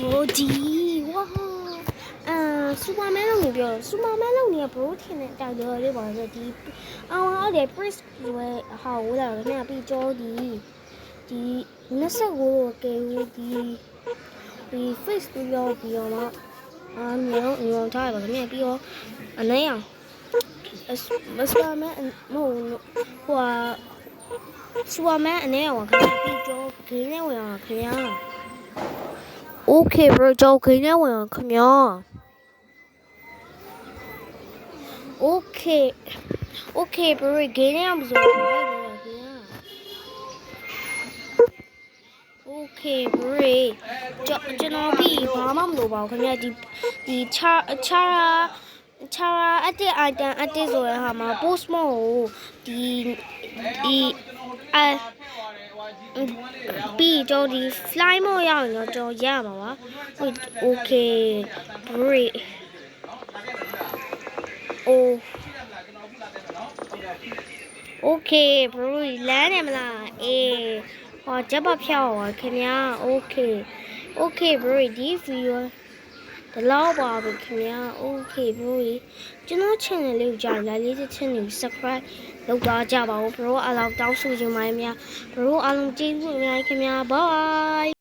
Brody wow Superman လို့ပြော Superman လို့နေ bro ထင်တဲ့တိုက်တော်လေးပါဆိုဒီအော်လေ Prince ရဲ့ဟာဝလာခင်ဗျာပြီးကြောဒီ29ကိုကဲဦးဒီ face ပြီးတော့မြောင်ထားပါခင်ဗျာပြီးတော့အနေအောင် Superman မဟုတ်ဟိုSuperman အနေအောင်ခင်ဗျာပြီးကြောဂိမ်းနဲ့ဝင်အောင်ခင်ဗျာ Okay bro ကြောဂိမ်းနဲ့ဝင်အောင်ခင်ဗျာ Okay bro ဂိမ်းနဲ့အောင်ဆိုတော့ခင်ဗျာ Okay bro ကျွန်တော်ပြီးဘာမှမလုပ်ပါဘူးခင်ဗျာဒီချာအတက် item အတက်ဆိုရဟာမှာ post မဟုတ်ပြီးတော့ဒီ fly မရအောင်တော့ကျွန်တော်ရမှာပါ Okay bro Okay bro လမ်းနေမလားအေးဟောဂျက်ပါဖြောက်ပါခင်ဗျာ Okay bro ဒီ video ဒီလောက်ပါပဲခင်ဗျာ Okay bro ကျွန်တော် channel လေးကိုကြာလာလေးတစ်ချက်နေ subscribe လုပ်သွားကြပါဦး bro အားလုံးတောင်းဆိုချင်ပါတယ်ခင်ဗျာ bro အားလုံးကျေးဇူးအများကြီးခင်ဗျာ bye